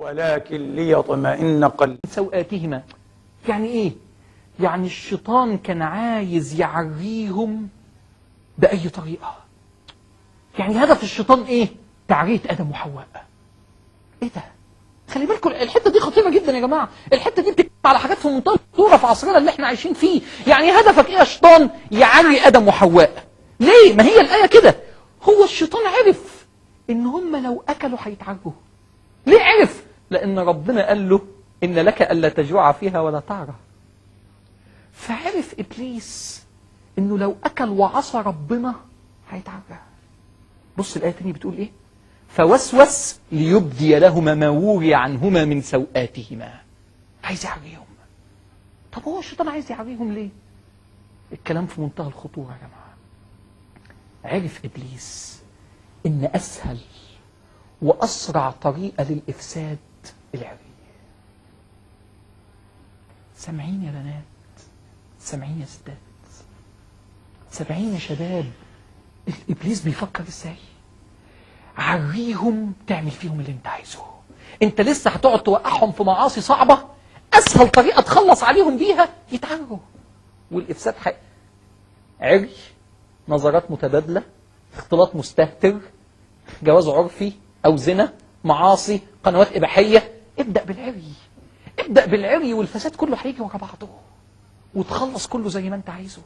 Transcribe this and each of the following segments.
ولكن ليطمئن قلبي. سوآتهما يعني ايه؟ يعني الشيطان كان عايز يعريهم بأي طريقة. يعني هدف الشيطان ايه؟ تعرية آدم وحواء. ايه ده؟ خلي بالكم الحتة دي خطيرة جدا يا جماعة. الحتة دي بتتكلم على حاجات في منتهى الخطورة في عصرنا اللي احنا عايشين فيه. يعني هدفك ايه يا شيطان؟ يعري آدم وحواء. ليه؟ ما هي الآية كده. هو الشيطان عرف ان هم لو أكلوا هيتعروا. ليه عرف؟ لأن ربنا قال له إن لك ألا تجوع فيها ولا تعرى. فعرف إبليس إنه لو أكل وعصى ربنا هيتعرى. بص الآية تانية بتقول إيه؟ فوسوس ليبدي لهما ما وري عنهما من سوآتهما. عايز يعريهم. طب هو الشيطان عايز يعريهم ليه؟ الكلام في منتهى الخطورة يا جماعة. عرف إبليس إن أسهل وأسرع طريقة للإفساد العري. سامعين يا بنات؟ سامعين يا ستات؟ سامعين يا شباب؟ إبليس بيفكر إزاي؟ عريهم تعمل فيهم اللي انت عايزه. انت لسه هتقعد توقعهم في معاصي صعبة. أسهل طريقة تخلص عليهم بيها يتعروا. والإفساد عري، نظرات متبادلة، اختلاط مستهتر، جواز عرفي أو زنا، معاصي، قنوات إباحية. ابدأ بالعري. ابدأ بالعري والفساد كله هيجي ورا بعضه وتخلص كله زي ما انت عايزه.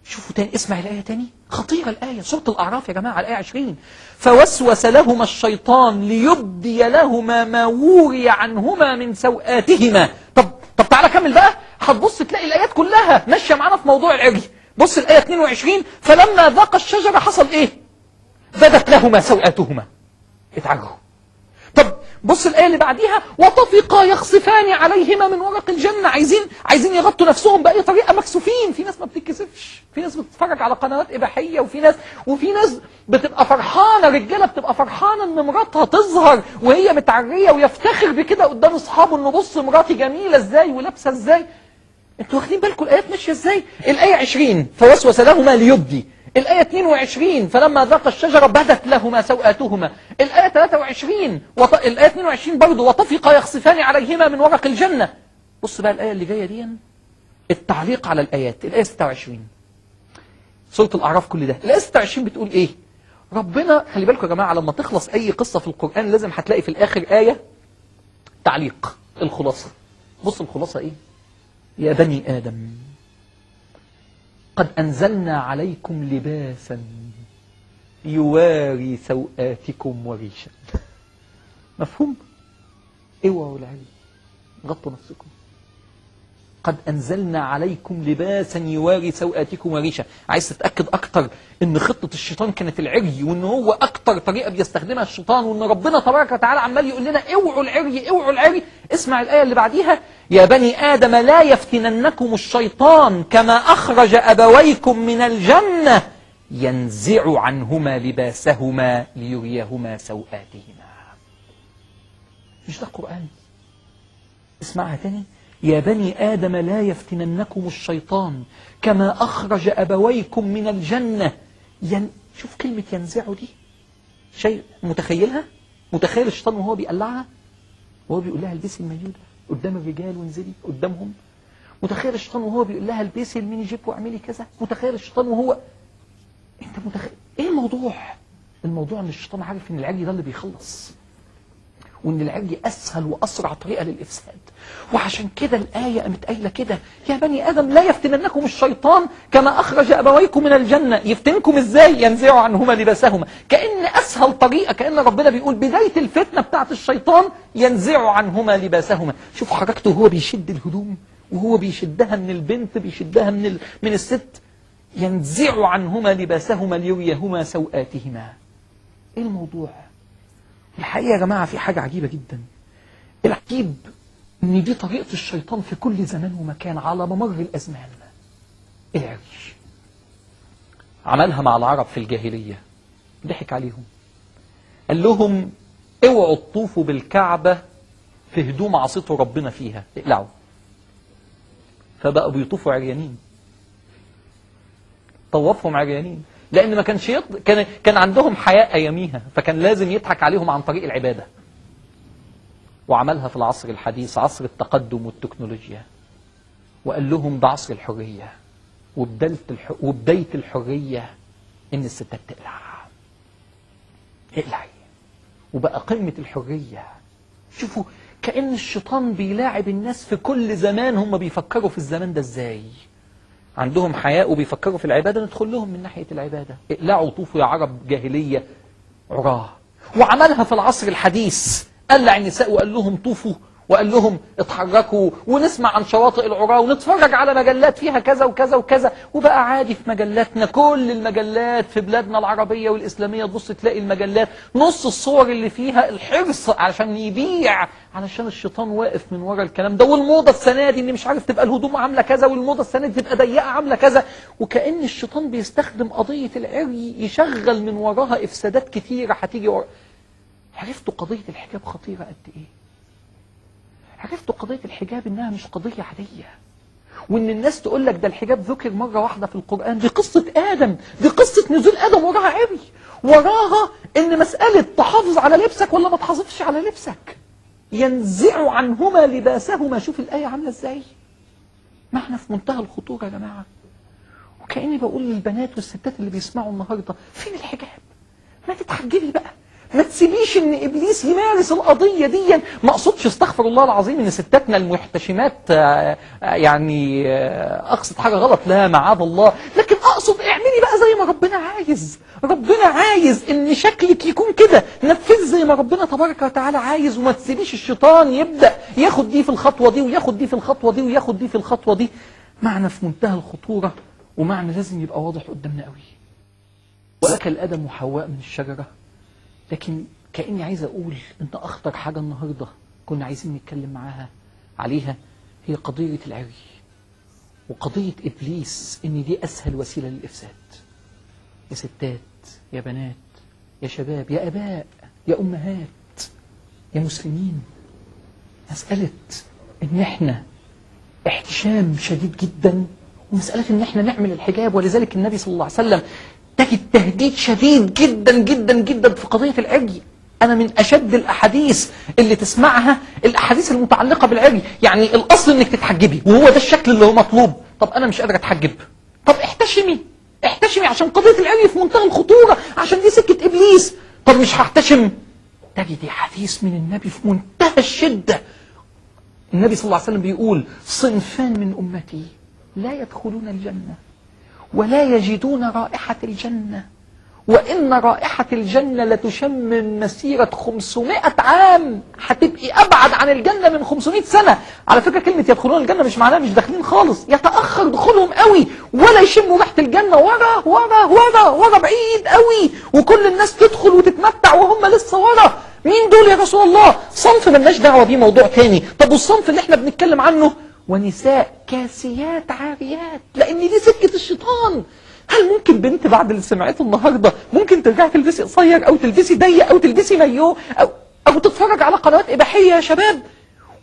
شوفوا تاني، اسمع الآية تاني. خطيرة الآية، سورة الأعراف يا جماعة الآية 20. فوسوس لهما الشيطان ليبدي لهما ما وري عنهما من سوآتهما. طب تعالى كمل بقى. هتبص تلاقي الآيات كلها ماشية معانا في موضوع العري. بص الآية 22. فلما ذاق الشجرة حصل إيه؟ بدت لهما سوآتهما. اتعروا. طب بص الآية اللي بعديها. وطفقا يخصفان عليهما من ورق الجنة. عايزين يغطوا نفسهم بأي طريقة، مكسوفين. في ناس ما بتتكسفش، في ناس بتتفرج على قنوات إباحية، وفي ناس بتبقى فرحانة، رجالة بتبقى فرحانة ان مراتها تظهر وهي متعرية ويفتخر بكده قدام اصحابه انه بص مراتي جميلة ازاي ولابسة ازاي. انتوا واخدين بالكم الآيات ماشية ازاي؟ الآية 20 فوسوس لهما ليبدي. الآية 22 فلما ذاق الشجرة بدت لهما سوآتهما. الآية 23 الآية 22 برضه وطفقا يخصفان عليهما من ورق الجنة. بص بقى الآية اللي جاية دي، التعليق على الآيات. الآية 26 سورة الأعراف كل ده. الآية 26 بتقول إيه؟ ربنا خلي بالكم يا جماعة، لما تخلص أي قصة في القرآن لازم هتلاقي في الآخر آية تعليق، الخلاصة. بص الخلاصة إيه؟ يا بني آدم قد أنزلنا عليكم لباسا يواري سوآتكم وريشا. مفهوم؟ اوعوا العلم، غطوا نفسكم. قد أنزلنا عليكم لباسا يواري سوآتكم وريشا. عايز تتأكد أكتر إن خطة الشيطان كانت العري، وإن هو أكتر طريقة بيستخدمها الشيطان، وإن ربنا تبارك وتعالى عمال يقول لنا اوعوا العري اوعوا العري. اسمع الآية اللي بعديها. يا بني آدم لا يفتننكم الشيطان كما أخرج أبويكم من الجنة ينزع عنهما لباسهما ليريهما سوآتهما. مش ده القرآن؟ اسمعها تاني. يا بني آدم لا يفتننكم الشيطان كما أخرج أبويكم من الجنة. شوف كلمة ينزعه دي، شيء متخيلها؟ متخيل الشيطان وهو بيقلعها، وهو بيقول لها البسي المايو قدام الرجال وانزلي قدامهم. متخيل الشيطان وهو بيقول لها البسي الميني جيب واعملي كذا. متخيل الشيطان وهو انت متخيل ايه الموضوع؟ الموضوع ان الشيطان عارف ان العري ده اللي بيخلص، وان العري اسهل واسرع طريقه للافساد. وعشان كده الايه قامت قايله كده. يا بني ادم لا يفتننكم الشيطان كما اخرج ابويكم من الجنه. يفتنكم ازاي؟ ينزع عنهما لباسهما. كأن اسهل طريقه، كأن ربنا بيقول بدايه الفتنه بتاعت الشيطان ينزع عنهما لباسهما. شوف حركته وهو بيشد الهدوم، وهو بيشدها من البنت، بيشدها من الست. ينزع عنهما لباسهما ليريهما سوآتهما. ايه الموضوع؟ الحقيقة يا جماعة في حاجة عجيبة جدا. العجيب ان دي طريقة الشيطان في كل زمان ومكان على ممر الأزمان. العري عملها مع العرب في الجاهلية، ضحك عليهم، قال لهم اوعوا تطوفوا بالكعبة في هدوم عصيتوا ربنا فيها، اقلعوا. فبقوا بيطوفوا عريانين، طوفهم عريانين، لأن ما كانش كان عندهم حياء أياميها، فكان لازم يضحك عليهم عن طريق العبادة. وعملها في العصر الحديث، عصر التقدم والتكنولوجيا، وقال لهم ده عصر الحرية، وبداية الحرية إن الستات تقلع. اقلعي. وبقى قمة الحرية. شوفوا كأن الشيطان بيلاعب الناس في كل زمان. هم بيفكروا في الزمان ده ازاي؟ عندهم حياء وبيفكروا في العبادة، ندخل لهم من ناحية العبادة. اقلعوا طوفوا يا عرب جاهلية عراه. وعملها في العصر الحديث، قلع النساء وقال لهم طوفوا وقال لهم اتحركوا، ونسمع عن شواطئ العراة ونتفرج على مجلات فيها كذا وكذا وكذا. وبقى عادي في مجلاتنا، كل المجلات في بلادنا العربية والإسلامية تبص تلاقي المجلات نص الصور اللي فيها الحرص عشان يبيع، علشان الشيطان واقف من ورا الكلام ده. والموضة السنة دي ان مش عارف تبقى الهدوم عاملة كذا، والموضة السنة دي تبقى ضيقة عاملة كذا. وكأن الشيطان بيستخدم قضية العري يشغل من وراها إفسادات كتيرة هتيجي ورا. عرفتوا قضية الحجاب خطيرة قد إيه؟ عرفتوا قضية الحجاب إنها مش قضية عادية، وإن الناس تقول لك ده الحجاب ذكر مرة واحدة في القرآن. دي قصة آدم، دي قصة نزول آدم وراها عري، وراها إن مسألة تحافظ على لبسك ولا ما تحافظش على لبسك، ينزع عنهما لباسهما. شوف الآية عاملة إزاي، معنى في منتهى الخطورة يا جماعة. وكأني بقول للبنات والستات اللي بيسمعوا النهاردة، فين الحجاب؟ ما تتحجبي بقى، ما تسيبيش ان ابليس يمارس القضيه دي. ما اقصدش استغفر الله العظيم ان ستاتنا المحتشمات يعني اقصد حاجه غلط، لا معاذ الله، لكن اقصد اعملي بقى زي ما ربنا عايز. ربنا عايز ان شكلك يكون كده، نفذي زي ما ربنا تبارك وتعالى عايز، وما تسيبيش الشيطان يبدا ياخد دي في الخطوه دي وياخد دي في الخطوه دي وياخد دي في الخطوه دي. معنى في منتهى الخطوره، ومعنى لازم يبقى واضح قدامنا قوي. واكل ادم وحواء من الشجره. لكن كأني عايز أقول إن أخطر حاجة النهاردة كنا عايزين نتكلم عليها هي قضية العري، وقضية إبليس إن دي أسهل وسيلة للإفساد. يا ستات، يا بنات، يا شباب، يا أباء، يا أمهات، يا مسلمين، مسألة إن إحنا احتشام شديد جدا، ومسألة إن إحنا نعمل الحجاب. ولذلك النبي صلى الله عليه وسلم تجد تهديد شديد جدا جدا جدا في قضية العري. أنا من أشد الأحاديث اللي تسمعها الأحاديث المتعلقة بالعري. يعني الأصل إنك تتحجبي، وهو ده الشكل اللي هو مطلوب. طب أنا مش قادر أتحجب، طب احتشمي عشان قضية العري في منتهى الخطورة، عشان دي سكة إبليس. طب مش هحتشم، تجد حديث من النبي في منتهى الشدة. النبي صلى الله عليه وسلم بيقول: صنفان من أمتي لا يدخلون الجنة ولا يجدون رائحة الجنة، وإن رائحة الجنة لتشم من مسيرة 500 عام. هتبقي أبعد عن الجنة من 500 سنة. على فكرة كلمة يدخلون الجنة مش معناها مش داخلين خالص، يتأخر دخولهم قوي، ولا يشموا ريحة الجنة، ورا ورا ورا ورا بعيد قوي، وكل الناس تدخل وتتمتع وهم لسه ورا. مين دول يا رسول الله؟ صنف ملناش دعوة بيه، موضوع تاني. طب والصنف اللي احنا بنتكلم عنه؟ ونساء كاسيات عاريات، لأن دي سكة الشيطان. هل ممكن بنت بعد اللي سمعته النهاردة ممكن ترجعي تلبسي قصير أو تلبسي ضيق أو تلبسي مايو أو تتفرج على قنوات إباحية يا شباب؟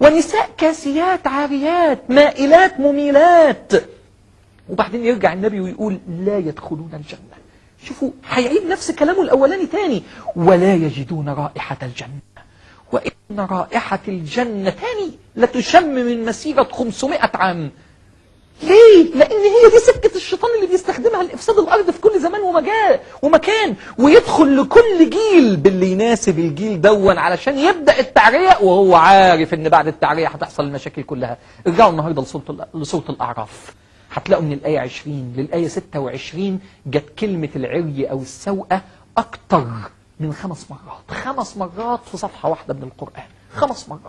ونساء كاسيات عاريات مائلات مميلات. وبعدين يرجع النبي ويقول: لا يدخلون الجنة. شوفوا هيعيد نفس كلامه الأولاني تاني: ولا يجدون رائحة الجنة، وإن رائحة الجنة تاني لتشم من مسيرة 500 عام. ليه؟ لأن هي دي سكة الشيطان اللي بيستخدمها لإفساد الأرض في كل زمان ومكان، ويدخل لكل جيل باللي يناسب الجيل دون علشان يبدأ التعرية، وهو عارف إن بعد التعرية هتحصل المشاكل كلها. ارجعوا النهاردة لسورة الأعراف، هتلاقوا من الآية 20 للآية 26 جت كلمة العري أو السوءة أكتر من 5 مرات. 5 مرات في صفحة واحدة من القرآن، 5 مرات.